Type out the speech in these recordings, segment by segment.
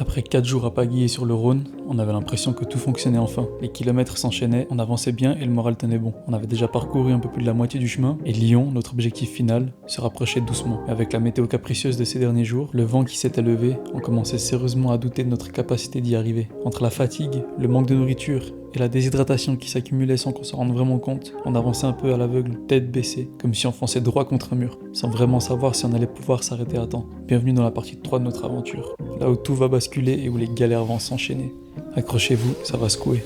Après 4 jours à pagayer sur le Rhône, on avait l'impression que tout fonctionnait enfin. Les kilomètres s'enchaînaient, on avançait bien et le moral tenait bon. On avait déjà parcouru un peu plus de la moitié du chemin et Lyon, notre objectif final, se rapprochait doucement. Mais avec la météo capricieuse de ces derniers jours, le vent qui s'était levé, on commençait sérieusement à douter de notre capacité d'y arriver. Entre la fatigue, le manque de nourriture et la déshydratation qui s'accumulait sans qu'on s'en rende vraiment compte, on avançait un peu à l'aveugle, tête baissée, comme si on fonçait droit contre un mur, sans vraiment savoir si on allait pouvoir s'arrêter à temps. Bienvenue dans la partie 3 de notre aventure, là où tout va basculer et où les galères vont s'enchaîner. Accrochez-vous, ça va secouer.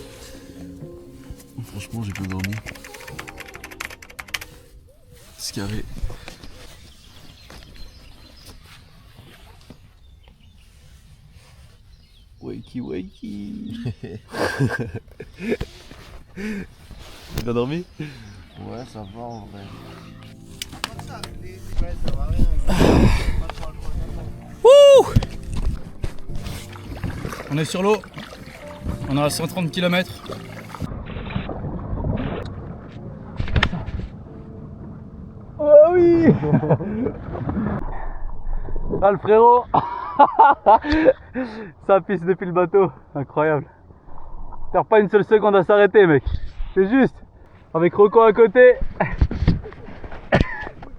Franchement, j'ai pas dormi. C'est carré. Wakey wakey. T'as bien dormi? Ouais, ça va en vrai. On est sur l'eau, on est à 130 km. Oh oui. Ah le frérot. Ça pisse depuis le bateau, incroyable. Faire pas une seule seconde à s'arrêter mec. C'est juste, avec Rocco à côté.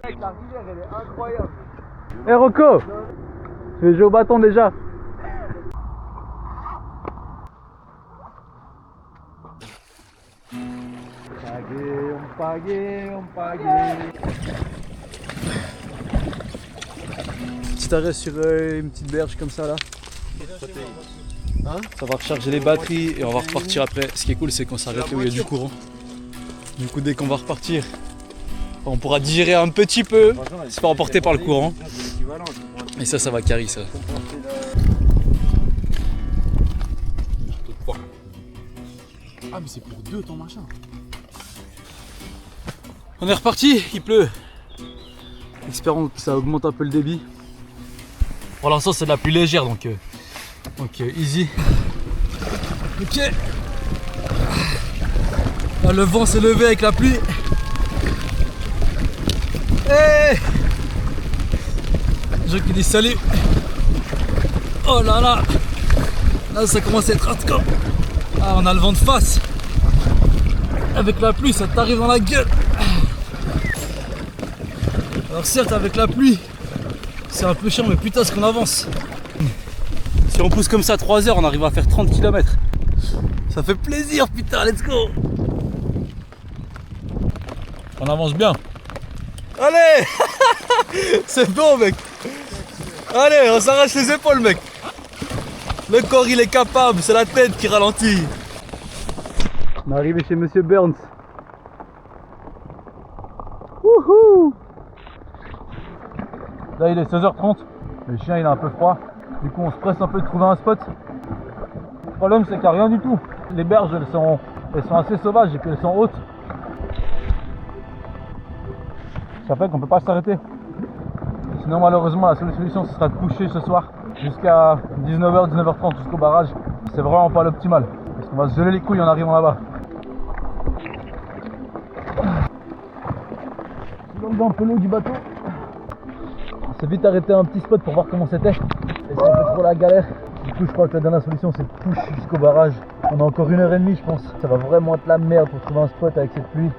La rivière elle est incroyable. Eh Rocco, tu veux jouer au bâton déjà? On pagaie. Petit arrêt sur une petite berge comme ça là. Ça va recharger les batteries et on va repartir après. Ce qui est cool c'est qu'on s'arrête là où il y a du courant. Du coup dès qu'on va repartir, on pourra digérer un petit peu, se faire emporter par le courant. Et ça va carry ça. Ah mais c'est pour deux ton machin. On est reparti, il pleut. Espérons que ça augmente un peu le débit. Pour l'instant c'est de la pluie légère donc easy. Ok. Là, le vent s'est levé avec la pluie. Hey, je qui dis salut. Oh là là. Là ça commence à être hardcore. Ah on a le vent de face. Avec la pluie ça t'arrive dans la gueule. Alors certes avec la pluie c'est un peu chiant mais putain ce qu'on avance. Si on pousse comme ça 3 heures on arrive à faire 30 km. Ça fait plaisir putain, let's go. On avance bien. Allez. C'est bon mec. Allez on s'arrache les épaules mec. Le corps il est capable, c'est la tête qui ralentit. On est arrivé chez Monsieur Burns. Wouhou. Là il est 16h30, le chien il a un peu froid, du coup on se presse un peu de trouver un spot. Le problème c'est qu'il n'y a rien du tout. Les berges elles sont assez sauvages et puis elles sont hautes. Ça fait qu'on peut pas s'arrêter. Sinon malheureusement la seule solution ce sera de coucher ce soir jusqu'à 19h, 19h30 jusqu'au barrage. C'est vraiment pas l'optimal, parce qu'on va se geler les couilles en arrivant là-bas. Dans un peu l'eau du bateau. On s'est vite arrêté à un petit spot pour voir comment c'était. Et c'est un peu trop la galère. Du coup je crois que la dernière solution c'est de push jusqu'au barrage. On a encore 1h30 je pense. Ça va vraiment être la merde pour trouver un spot avec cette pluie.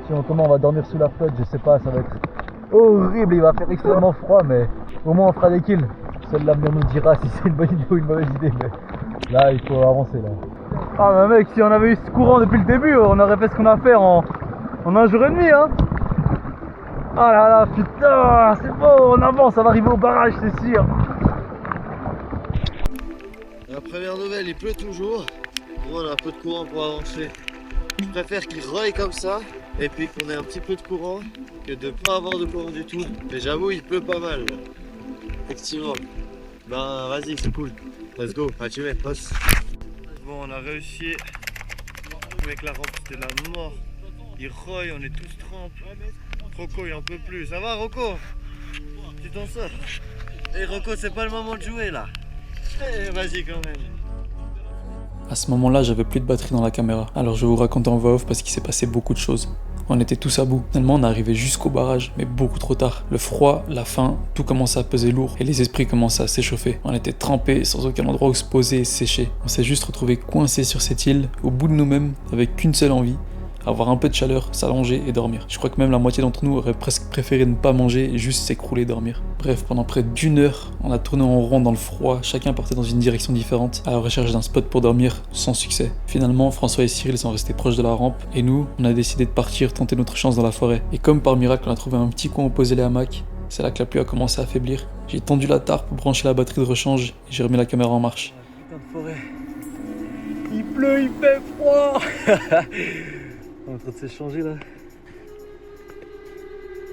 Sinon comment on va dormir sous la flotte, je sais pas, ça va être horrible. Il va faire extrêmement froid mais au moins on fera des kills. Seul l'avenir nous dira si c'est une bonne idée ou une mauvaise idée. Mais là il faut avancer là. Ah mais mec, si on avait eu ce courant depuis le début, on aurait fait ce qu'on a fait en 1 jour et demi hein. Ah là là, putain, c'est bon, on avance, on va arriver au barrage, c'est sûr. La première nouvelle, il pleut toujours. Bon, on a un peu de courant pour avancer. Je préfère qu'il roille comme ça et puis qu'on ait un petit peu de courant que de pas avoir de courant du tout. Mais j'avoue, il pleut pas mal. Effectivement. Ben, vas-y, c'est cool. Let's go, tu mets, passe. Bon, on a réussi. Avec la rampe, c'était la mort. Il roille, on est tous trempés. Rocco il en peut plus, ça va Rocco? Tu t'en sors? Eh Rocco c'est pas le moment de jouer là. Eh vas-y quand même. À ce moment-là, j'avais plus de batterie dans la caméra, alors je vais vous raconter en voix off parce qu'il s'est passé beaucoup de choses. On était tous à bout. Finalement, on est arrivé jusqu'au barrage, mais beaucoup trop tard. Le froid, la faim, tout commençait à peser lourd et les esprits commençaient à s'échauffer. On était trempés, sans aucun endroit où se poser et sécher. On s'est juste retrouvés coincés sur cette île, au bout de nous-mêmes, avec qu'une seule envie: avoir un peu de chaleur, s'allonger et dormir. Je crois que même la moitié d'entre nous aurait presque préféré ne pas manger et juste s'écrouler et dormir. Bref, pendant près d'1 heure, on a tourné en rond dans le froid, chacun partait dans une direction différente, à la recherche d'un spot pour dormir, sans succès. Finalement, François et Cyril sont restés proches de la rampe, et nous, on a décidé de partir tenter notre chance dans la forêt. Et comme par miracle, on a trouvé un petit coin où poser les hamacs. C'est là que la pluie a commencé à affaiblir. J'ai tendu la tarpe pour brancher la batterie de rechange, et j'ai remis la caméra en marche. Putain de forêt. Il pleut, il fait froid. On est en train de s'échanger là.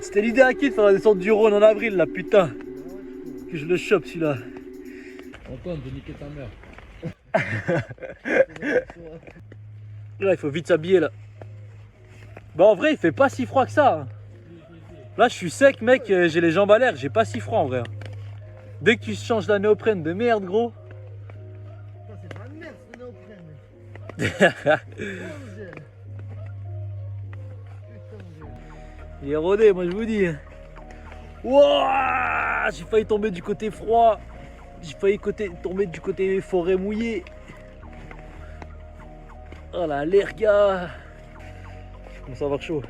C'était l'idée à qui de faire la descente du Rhône en avril là, putain. Que je le chope celui-là. Antoine, de niquer ta mère. Là, il faut vite s'habiller là. Bah en vrai, il fait pas si froid que ça. Hein. Là, je suis sec, mec, j'ai les jambes à l'air, j'ai pas si froid en vrai. Hein. Dès que tu changes la néoprène de merde, gros. C'est pas de merde ce néoprène. Il est rodé, moi je vous dis. Wouah, j'ai failli tomber du côté froid. J'ai failli tomber du côté forêt mouillée. Oh là, l'air, gars. Je commence à avoir chaud.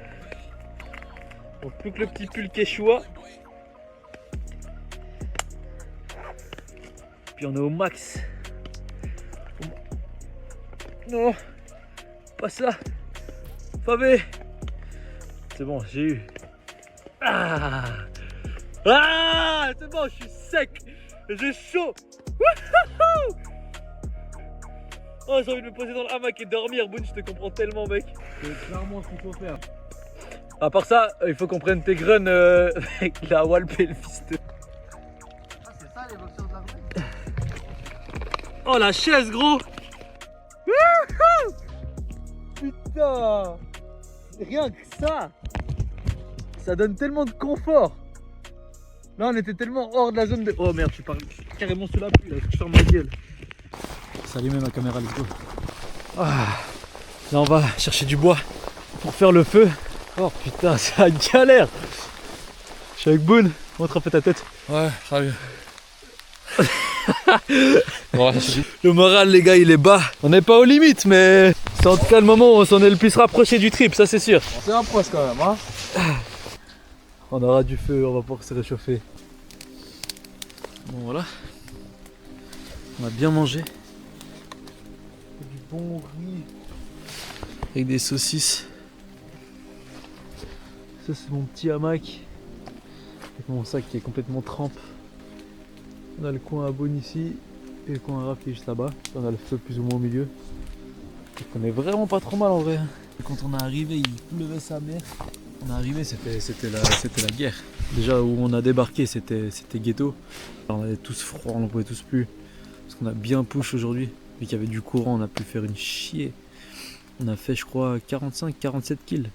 Donc plus que le petit pull quechua. Puis on est au max. Non, pas ça. Favé. C'est bon, j'ai eu. Ah, c'est bon, je suis sec. J'ai chaud. Wouhou. Oh, j'ai envie de me poser dans le hamac et dormir. Boone, je te comprends tellement, mec. C'est clairement ce qu'il faut faire. À part ça, il faut qu'on prenne tes gruns avec la Walp et le fist. Ah, c'est ça les boxeurs de l'armée. Oh, la chaise, gros. Wouhou. Putain. Rien que ça donne tellement de confort. Là, on était tellement hors de la zone de... Oh merde, je parle carrément sous la pluie, là, je ferme ma gueule. S'allumer ma caméra, let's go. Ah. Là, on va chercher du bois pour faire le feu. Oh putain, c'est la galère. Je suis avec Boone, montre un peu ta tête. Ouais, ravi. Le moral, les gars, il est bas. On n'est pas aux limites, mais c'est en tout cas le moment où on s'en est le plus rapproché du trip, ça c'est sûr. On s'est rapproché quand même, hein. On aura du feu, on va pouvoir se réchauffer. Bon voilà. On a bien mangé. Du bon riz. Avec des saucisses. Ça c'est mon petit hamac. Avec mon sac qui est complètement trempe. On a le coin à Boone ici. Et le coin à Raph qui est juste là-bas. On a le feu plus ou moins au milieu. Donc on est vraiment pas trop mal en vrai. Quand on est arrivé, il pleuvait sa mère. On est arrivé, c'était la guerre. Déjà où on a débarqué, c'était ghetto. Alors, on avait tous froid, on n'en pouvait tous plus. Parce qu'on a bien push aujourd'hui. Vu qu'il y avait du courant, on a pu faire une chier. On a fait, je crois, 45-47 kills.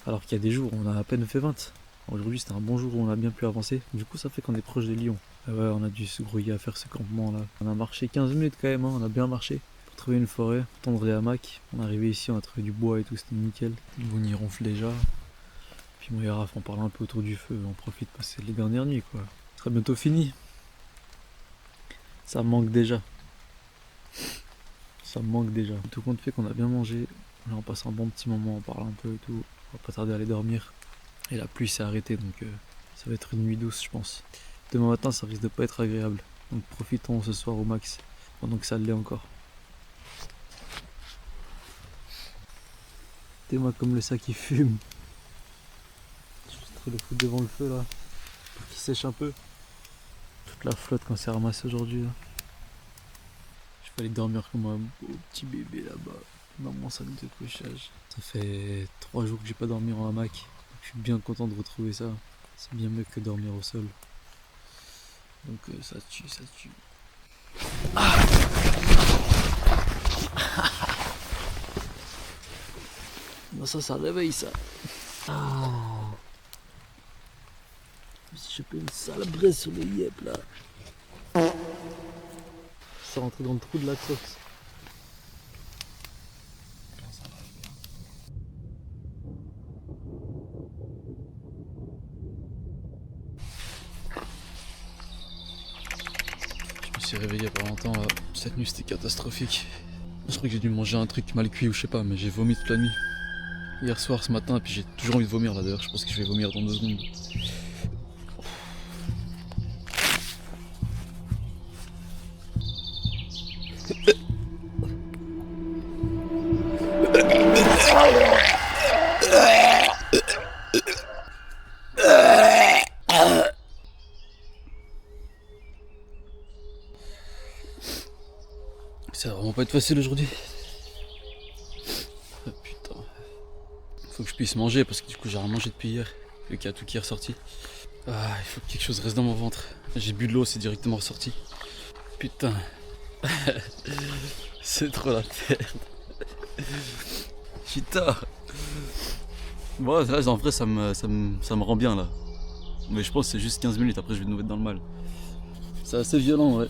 Alors qu'il y a des jours où on a à peine fait 20. Aujourd'hui, c'était un bon jour où on a bien pu avancer. Du coup, ça fait qu'on est proche des lions. Et ouais, on a dû se grouiller à faire ce campement là. On a marché 15 minutes quand même, hein. On a bien marché. Pour trouver une forêt, pour tendre les hamacs. On est arrivé ici, on a trouvé du bois et tout, c'était nickel. On y ronfle déjà. Puis moi et Raph, on parle un peu autour du feu, on profite de passer les dernières nuits quoi. Ce sera bientôt fini. Ça me manque déjà. Ça me manque déjà. Tout compte fait qu'on a bien mangé. Là on passe un bon petit moment, on parle un peu et tout. On va pas tarder à aller dormir. Et la pluie s'est arrêtée donc ça va être une nuit douce je pense. Demain matin ça risque de pas être agréable. Donc profitons ce soir au max. Pendant que ça l'est encore. T'es-moi comme le sac qui fume. Le foutre devant le feu là pour qu'il sèche un peu. Toute la flotte qu'on s'est ramassée aujourd'hui là. Je vais aller dormir comme un beau petit bébé là-bas. Maman salle de couchage. Ça fait 3 jours que j'ai pas dormi en hamac. Donc je suis bien content de retrouver ça. C'est bien mieux que dormir au sol. Donc ça tue, ça tue. Ah non, ça réveille ça. Ah. Si je fais une sale braise sur le yep là. C'est rentré dans le trou de la croix. Attends, là, cette nuit c'était catastrophique. Je crois que j'ai dû manger un truc mal cuit ou je sais pas, mais j'ai vomi toute la nuit. Hier soir, ce matin, et puis j'ai toujours envie de vomir là d'ailleurs, je pense que je vais vomir dans 2 secondes. Ça va vraiment pas être facile aujourd'hui. Oh, putain. Faut que je puisse manger parce que du coup j'ai rien mangé depuis hier. Vu qu'il y a tout qui est ressorti. Ah, il faut que quelque chose reste dans mon ventre. J'ai bu de l'eau, c'est directement ressorti. Putain. C'est trop la merde. Putain. Bon, là, en vrai ça me rend bien là. Mais je pense que c'est juste 15 minutes, après je vais nous mettre dans le mal. C'est assez violent, ouais.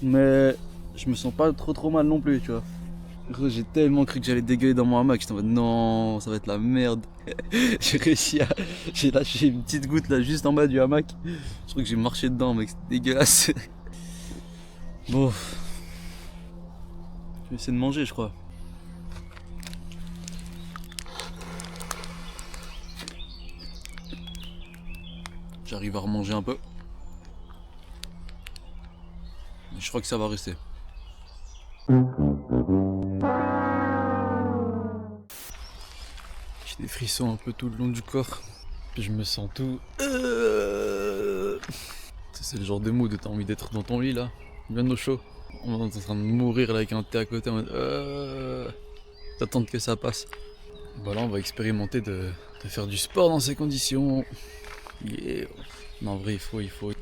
Mais je me sens pas trop mal non plus, tu vois. J'ai tellement cru que j'allais dégueuler dans mon hamac, j'étais en mode non, ça va être la merde. J'ai réussi à... J'ai lâché une petite goutte là, juste en bas du hamac. Je crois que j'ai marché dedans, mec, c'est dégueulasse. Bon. Je vais essayer de manger, je crois. J'arrive à remanger un peu. Mais je crois que ça va rester. J'ai des frissons un peu tout le long du corps. Puis je me sens tout... C'est le genre de mood où t'as envie d'être dans ton lit là, bien au chaud. On est en train de mourir là avec un thé à côté en mode... T'attends que ça passe. Bah là on va expérimenter de faire du sport dans ces conditions. Yeah. Non, en vrai, il faut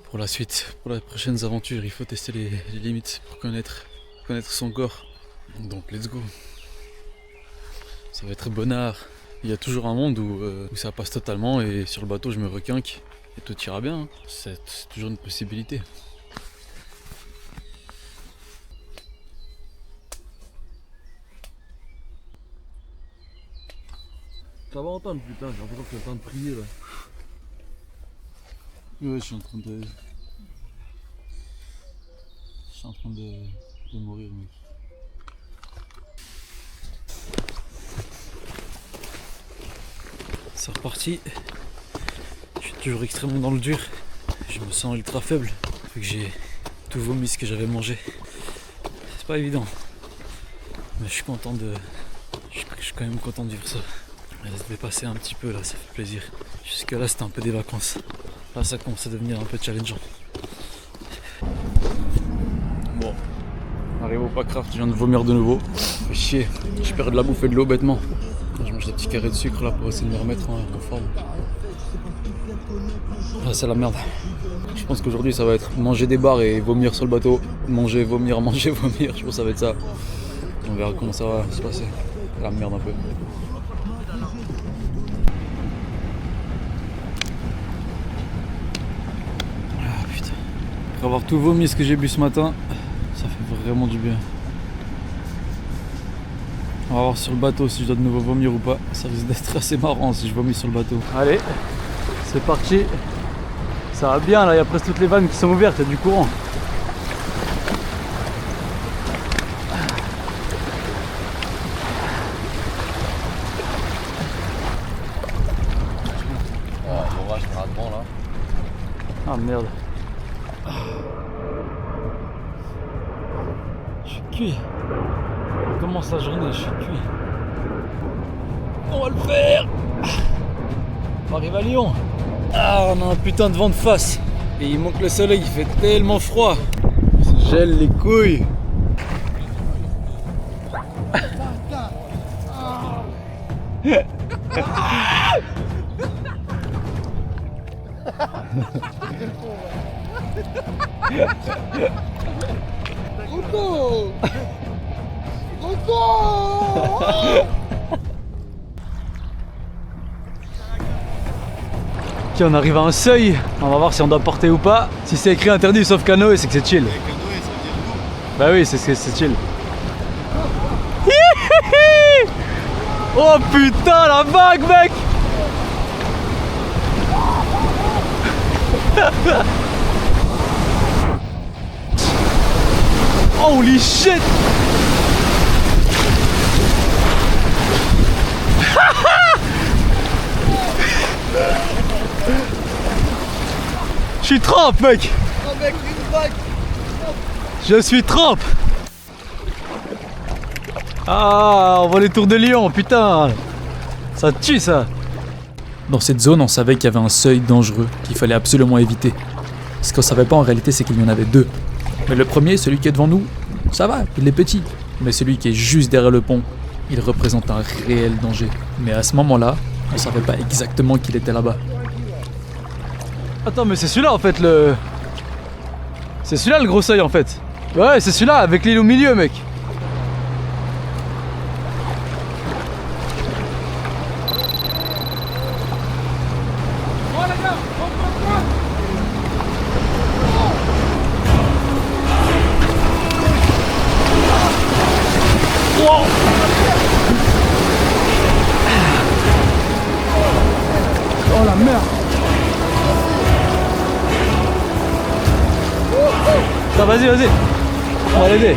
pour la suite, pour les prochaines aventures, il faut tester les limites pour connaître son corps. Donc, let's go. Ça va être bonnard. Il y a toujours un monde où ça passe totalement et sur le bateau, je me requinque et tout ira bien. Hein. C'est toujours une possibilité. Ça va entendre, putain, j'ai l'impression que tu es en train de prier là. Ouais, je suis en train de mourir, mec. C'est reparti. Je suis toujours extrêmement dans le dur. Je me sens ultra faible. Vu que j'ai tout vomi ce que j'avais mangé. C'est pas évident. Mais je suis content de. Je suis quand même content de vivre ça. Elle se dépasser un petit peu là, ça fait plaisir. Jusque là c'était un peu des vacances. Là ça commence à devenir un peu challengeant. Bon, on arrive au Packraft, je viens de vomir de nouveau. Fait chier, je perds de la bouffe et de l'eau bêtement. Je mange des petits carrés de sucre là pour essayer de me remettre en forme. Là c'est la merde. Je pense qu'aujourd'hui ça va être manger des bars et vomir sur le bateau. Manger, vomir, manger, vomir, je pense que ça va être ça. On verra comment ça va se passer. La merde un peu. Après avoir tout vomi ce que j'ai bu ce matin, ça fait vraiment du bien. On va voir sur le bateau si je dois de nouveau vomir ou pas. Ça risque d'être assez marrant si je vomis sur le bateau. Allez, c'est parti. Ça va bien là, il y a presque toutes les vannes qui sont ouvertes, il y a du courant. L'orage sera devant là. Ah merde. Je suis cuit. On commence la journée, je suis cuit. On va le faire. On arrive à Lyon. Ah, on a un putain de vent de face. Et il manque le soleil, il fait tellement froid. Ça gèle les couilles. Ok, on arrive à un seuil, on va voir si on doit porter ou pas. Si c'est écrit interdit sauf canoë, c'est que c'est chill. Bah oui, c'est chill. Oh putain, la vague, mec! Holy shit! Je suis trempe, mec! Je suis trempe! Ah, on voit les tours de Lyon, putain! Ça tue ça! Dans cette zone, on savait qu'il y avait un seuil dangereux qu'il fallait absolument éviter. Ce qu'on savait pas en réalité, c'est qu'il y en avait deux. Mais le premier, celui qui est devant nous, ça va, il est petit. Mais celui qui est juste derrière le pont, il représente un réel danger. Mais à ce moment-là, on savait pas exactement qu'il était là-bas. Attends, mais c'est celui-là en fait le... C'est celui-là le gros seuil en fait. Ouais, c'est celui-là avec l'île au milieu, mec. Oh la merde! Ça, vas-y, vas-y! On va l'aider!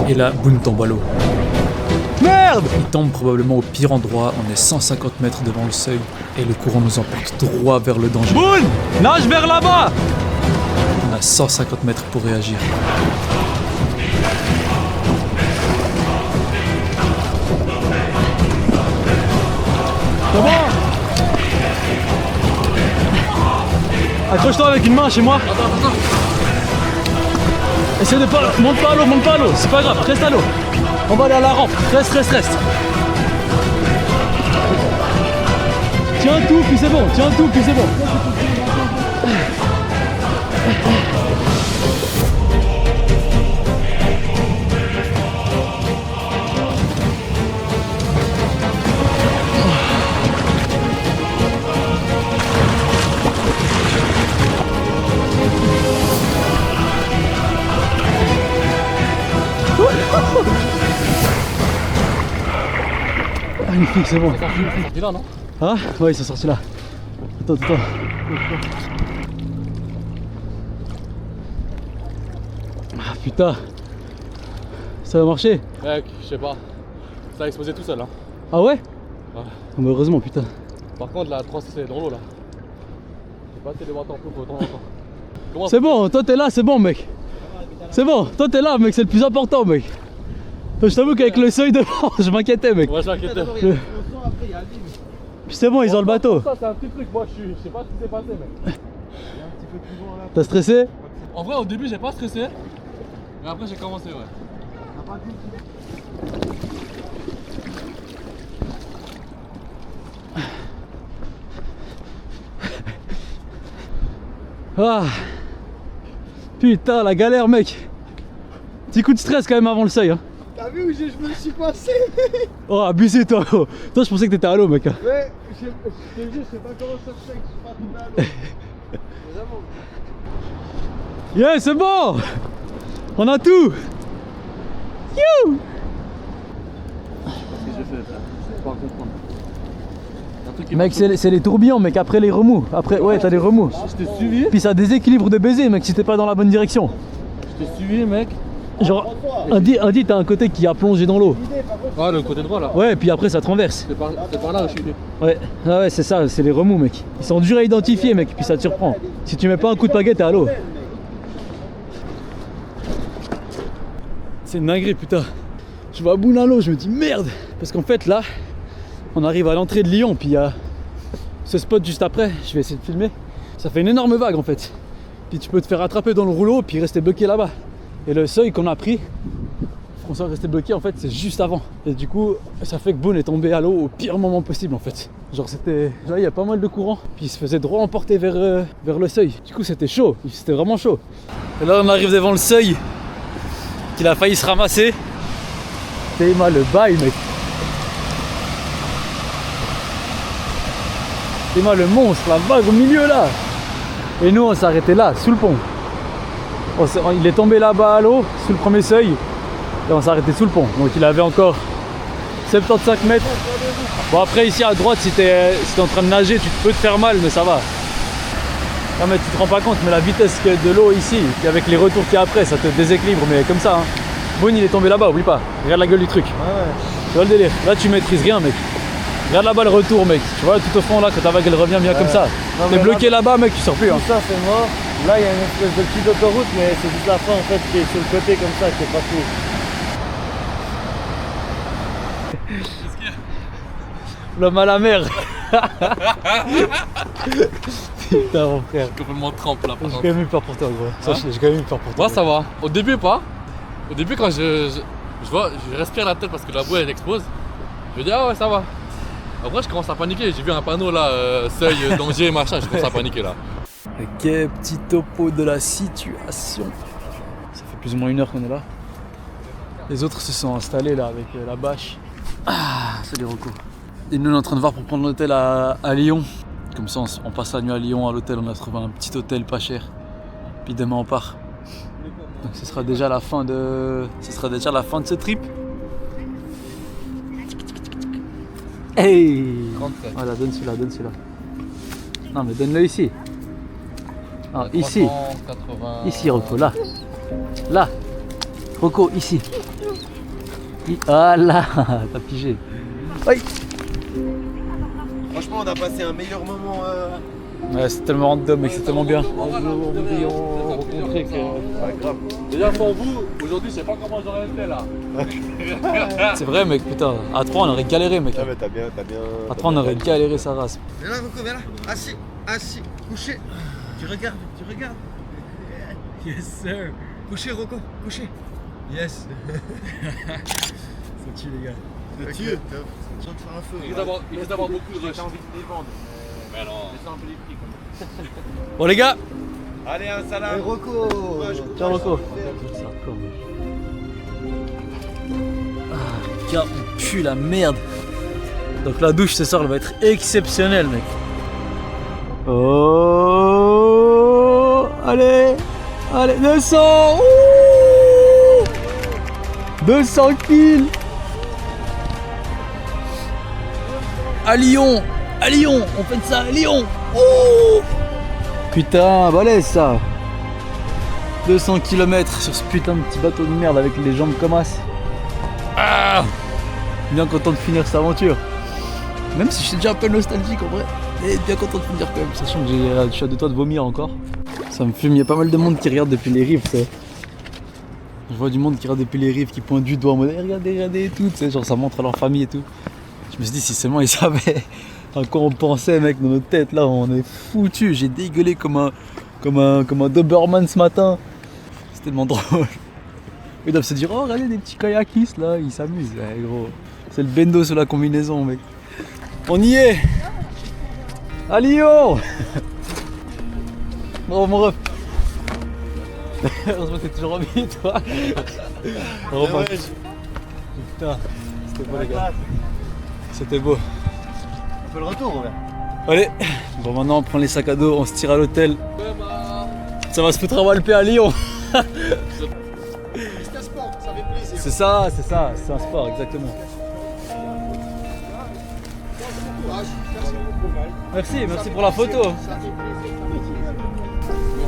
Et là, Boone tombe à l'eau. Merde! Il tombe probablement au pire endroit, on est 150 mètres devant le seuil, et le courant nous emporte droit vers le danger. Boone! Nage vers là-bas! On a 150 mètres pour réagir. C'est bon? Accroche-toi avec une main chez moi. Attends. Essaye de pas... Monte pas à l'eau, c'est pas grave, reste à l'eau. On va aller à la rampe, reste. Tiens tout, puis c'est bon, Magnifique, c'est bon. C'est là, non? Ah ouais, ils sont sortis là. Attends. Ah putain. Ça va marcher? Mec, je sais pas. Ça a explosé tout seul, hein. Ah ouais? Ouais. Oh, mais heureusement, putain. Par contre, la 3 c'est dans l'eau là. J'ai pas été les boîtes en flot de temps en temps. Comment C'est bon, toi t'es là, c'est bon, mec. C'est bon, toi t'es là, mec, c'est le plus important, mec. Je t'avoue qu'avec le seuil devant, je m'inquiétais, mec. Ouais, je m'inquiétais. Puis c'est bon, ils ont le bateau. Ça, c'est un petit truc, moi je sais pas ce qui s'est passé, mec. T'as stressé? En vrai, au début, j'ai pas stressé. Mais après, j'ai commencé, ouais. Ah. Putain, la galère, mec. Petit coup de stress quand même avant le seuil, hein. T'as vu où je me suis passé? Oh, abusé, toi. Toi, je pensais que t'étais à l'eau, mec. Ouais, je te jure, je sais pas comment ça se fait que je suis pas tombé à l'eau. Vraiment. Yeah, c'est bon. On a tout. You. Qu'est-ce que j'ai fait, je peux pas comprendre. Mec, c'est les tourbillons, mec, après les remous. Après, ouais, t'as des remous. Je t'ai suivi. Puis ça déséquilibre de baiser, mec, si t'es pas dans la bonne direction. Je t'ai suivi, mec. Genre, Andy, t'as un côté qui a plongé dans l'eau. Ouais, le côté droit là. Ouais, puis après ça te renverse. C'est par là où je suis venu. Ouais, ah ouais, c'est ça, c'est les remous, mec. Ils sont durs à identifier, mec, puis ça te surprend. Si tu mets pas un coup de pagaie, t'es à l'eau. C'est une dinguerie, putain. Je vois Boone à l'eau, je me dis merde. Parce qu'en fait, là, on arrive à l'entrée de Lyon, puis il y a ce spot juste après. Je vais essayer de filmer. Ça fait une énorme vague, en fait. Puis tu peux te faire attraper dans le rouleau, puis rester bloqué là-bas. Et le seuil qu'on a pris, qu'on soit resté bloqué, en fait, c'est juste avant. Et du coup, ça fait que Boone est tombé à l'eau au pire moment possible, en fait. Genre, c'était... Là, il y a pas mal de courant, puis il se faisait droit emporter vers le seuil. Du coup, c'était chaud, c'était vraiment chaud. Et là, on arrive devant le seuil, qu'il a failli se ramasser. T'es mal le bail, mec. T'es mal le monstre, la vague au milieu, là. Et nous, on s'est arrêté là, sous le pont. Il est tombé là-bas à l'eau, sous le premier seuil, et on s'est arrêté sous le pont. Donc il avait encore 75 mètres. Bon après ici à droite, si t'es en train de nager, tu peux te faire mal, mais ça va. Non mais tu te rends pas compte, mais la vitesse de l'eau ici, et avec les retours qu'il y a après, ça te déséquilibre, mais comme ça. Hein. Boone il est tombé là-bas, oublie pas. Regarde la gueule du truc. Tu vois le délire. Là tu maîtrises rien, mec. Regarde là-bas le retour, mec. Tu vois tout au fond là, quand ta vague elle revient bien comme ça. T'es bloqué là-bas, mec, tu sors plus. Hein. Tout ça c'est mort. Là il y a une espèce de petite autoroute, mais c'est juste la fin en fait qui est sur le côté comme ça, qui est pas fou. L'homme à la mer. Putain mon frère. Complètement trempe là. J'ai quand même eu peur pour toi, gros. Hein J'ai quand même eu peur pour toi. Moi ça va. Au début pas. Au début quand je respire la tête parce que la bouée elle explose. Je dis ah ouais ça va. Après je commence à paniquer. J'ai vu un panneau là, seuil, danger, machin. Je commence à paniquer là. Ok, petit topo de la situation. Ça fait plus ou moins 1 heure qu'on est là. Les autres se sont installés là avec la bâche. Ah, salut Rocco. Et nous on est en train de voir pour prendre l'hôtel à Lyon. Comme ça on passe la nuit à Lyon à l'hôtel, on a trouvé un petit hôtel pas cher. Puis demain on part. Donc ce sera déjà la fin de ce trip. Hey! 37. Voilà, donne celui-là. Non mais donne-le ici. Ah, ici. 380... Ici Rocco, là. Là. Rocco, ici. Ah là, t'as pigé. Aïe. Franchement, on a passé un meilleur moment. Ouais, c'est tellement random, mec, c'est tellement bien. Rencontrer que. Ouais, grave. Déjà pour vous, aujourd'hui je sais pas comment j'aurais été là. C'est vrai, mec, putain. À 3, on aurait galéré, mec. Ah, mais t'as bien. À 3, on aurait galéré sa race. Viens là, Rocco, viens là. Assis, couché. Tu regardes. Yes, sir. Couché, Rocco, couché. Yes. C'est tu les gars. C'est tu. Je viens de faire un feu. Il risque d'avoir beaucoup de rush. J'ai envie de les vendre. Mais non. J'ai envie de les prix comme Bon, les gars. Allez, un salam. Hey Rocco. Ciao, Rocco. Ah, gars, on pue la merde. Donc la douche ce soir elle va être exceptionnelle, mec. Oh, allez, 200. Ouh, 200 kills. À Lyon, on fait ça à Lyon. Oh, putain, balèze ça. 200 km sur ce putain de petit bateau de merde avec les jambes comme as. Ah, bien content de finir cette aventure. Même si je suis déjà un peu nostalgique en vrai. Et bien content de finir quand même, sachant que je suis à 2 doigts de vomir encore. Ça me fume, il y a pas mal de monde qui regarde depuis les rives, tu sais. Je vois du monde qui regarde depuis les rives, qui pointe du doigt en mode regardez et tout, tu sais, genre ça montre à leur famille et tout. Je me suis dit si seulement ils savaient à quoi on pensait, mec, dans notre tête, là on est foutus. J'ai dégueulé comme un Doberman ce matin. C'est tellement drôle. Ils doivent se dire oh regardez des petits kayakistes là, ils s'amusent. Ouais, gros, c'est le bendo sur la combinaison, mec. On y est. À Lyon. Bravo mon ref. Heureusement que t'es toujours en vie, toi. Bravo, Ouais, putain, c'était beau les gars. C'était beau. on fait le retour, Robert. Allez, bon maintenant on prend les sacs à dos, on se tire à l'hôtel. Ça va se foutre à Walpé à Lyon. C'est un sport, ça fait plaisir. C'est ça, c'est un sport exactement. Merci pour la photo.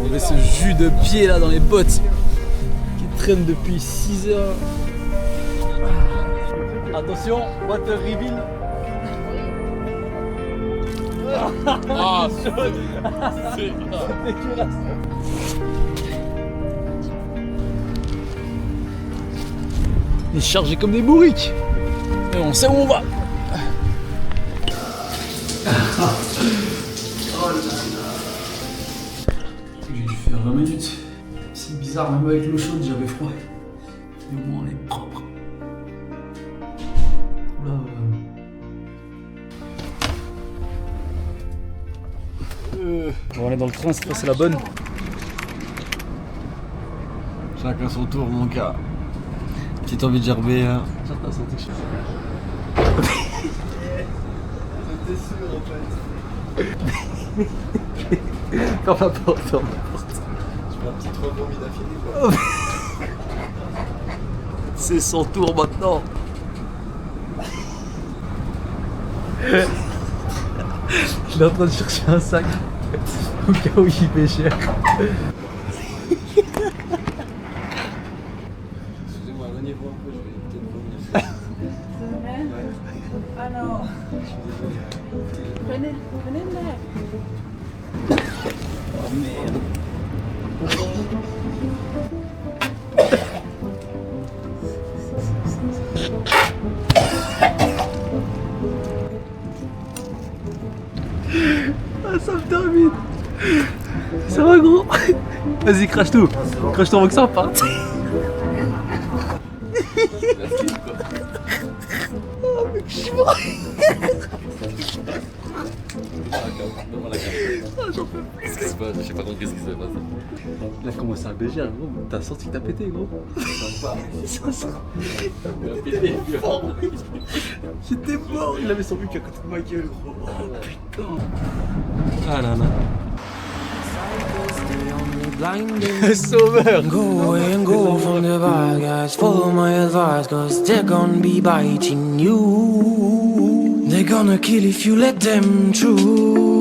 On met ce jus de pied là dans les bottes qui traîne depuis 6 heures. Attention, water reveal. Ah, c'est Dégueulasse. On est chargés comme des bourriques. Et on sait où on va. J'ai dû faire 20 minutes. C'est bizarre, même avec l'eau chaude, j'avais froid. Mais au moins on est propre. Bon, on est dans le train, cette fois c'est la bonne. Chacun son tour, mon gars. Petite envie de gerber. Hein. T'as senti que je J'étais sûr en fait. Ferme la porte, ferme la porte. Je fais un petit 3 vomis d'affilée quoi. C'est son tour maintenant. Je suis en train de chercher un sac au cas où il paie cher. Excusez-moi, éloignez-vous un peu, je vais peut-être vomir. Ah non. Prenez le lait. Oh merde. Ah, ça me termine. Ça va gros. Vas-y, crache tout. Crache tout avant que ça parte. Oh mec, je suis mort. Donne-moi la carte. Qu'est-ce qui se passe? Je sais pas compris ce qui s'est passé. Il a commencé à bégir gros. T'as senti que t'as pété gros. Ça sent. J'étais mort. Il avait son mec à côté de ma gueule gros. Oh putain. Ah là là. Sauveur. Go away and go from the bad guys. Follow my advice, cause they're gonna be biting you. They're gonna kill if you let them through.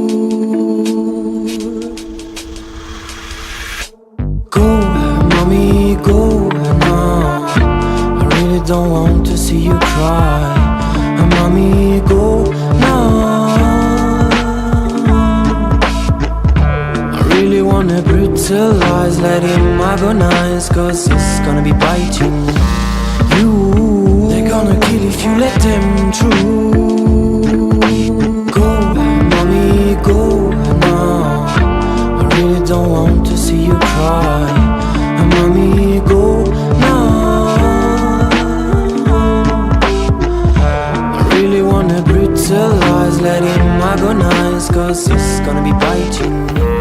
Go, mommy, go now. I really don't want to see you cry. Mommy, go now. Really wanna brutalize, let him agonize, cause it's gonna be biting you. They're gonna kill if you let them through. Go, mommy, go now. I really don't want to see you cry. Mommy, go now. I really wanna brutalize, let him agonize, cause it's gonna be biting you.